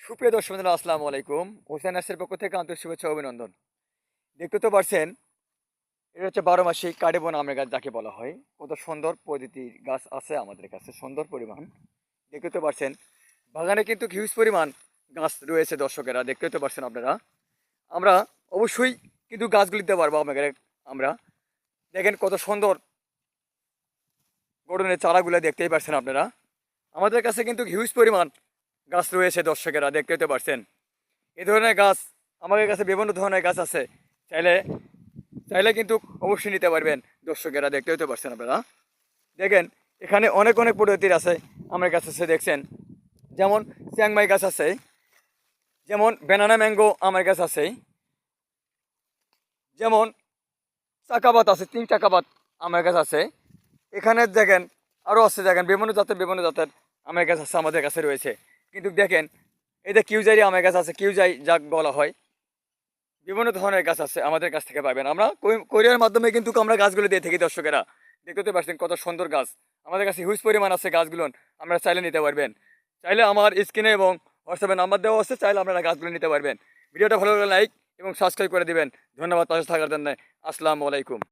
সুপ্রিয় দর্শক বন্ধুরা, আসসালামু আলাইকুম। হোসেন নার্সের পক্ষ থেকে আন্তরিক শুভেচ্ছা ও অভিনন্দন। দেখতে তো পারছেন, এটা হচ্ছে 12 মাসিক কার্ডেবন আমের গাছ যাকে বলা হয়। কত সুন্দর প্রজাতির গাছ আছে আমাদের কাছে, সুন্দর পরিমাণ। দেখতে তো পারছেন, বাগানে কিন্তু হিউজ পরিমাণ গাছ রয়েছে দর্শকেরা, দেখতে তো পারছেন আপনারা। আমরা অবশ্যই কিন্তু গাছগুলি দিতে পারবো আপনাকে। আমরা দেখেন কত সুন্দর গড়নের চারাগুলো দেখতেই পারছেন আপনারা। আমাদের কাছে কিন্তু হিউজ পরিমাণ গাছ রয়েছে দর্শকেরা, দেখতে তো পারছেন। এই ধরনের গাছ আমাদের কাছে বিভিন্ন ধরনের গাছ আছে। চাইলে চাইলে কিন্তু অবশ্যই নিতে পারবেন দর্শকেরা, দেখতে হতে পারছেন আপনারা। দেখেন এখানে অনেক অনেক প্রজাতির আছে আমার কাছে আছে, দেখছেন। যেমন চ্যাংমাই গাছ আছে, যেমন ব্যানানা ম্যাঙ্গো আমার গাছ আছে, যেমন চাকাবাত আছে, 3 চাকাবাত আমার কাছে আছে। এখানে দেখেন আরও আছে, দেখেন বিভিন্ন জাতের আমের গাছ আছে আমাদের কাছে রয়েছে। কিন্তু দেখেন এটা কিউজারি আমের গাছ আছে, কিউজাই যাক বলা হয়। বিভিন্ন ধরনের গাছ আছে আমাদের কাছ থেকে পাবেন। আমরা কোরিয়ার মাধ্যমে কিন্তু আমরা গাছগুলো দিয়ে থাকি দর্শকেরা, দেখতে পাচ্ছেন কত সুন্দর গাছ আমাদের কাছে হিউজ পরিমাণ আছে। গাছগুলো আমরা চাইলে নিতে পারবেন। চাইলে আমার স্ক্রিনে এবং হোয়াটসঅ্যাপে নাম্বার দেওয়া আছে, চাইলে আপনারা গাছগুলো নিতে পারবেন। ভিডিওটা ভালো লাগলে লাইক এবং সাবস্ক্রাইব করে দিবেন। ধন্যবাদ পাশে থাকার জন্য। আসসালামু আলাইকুম।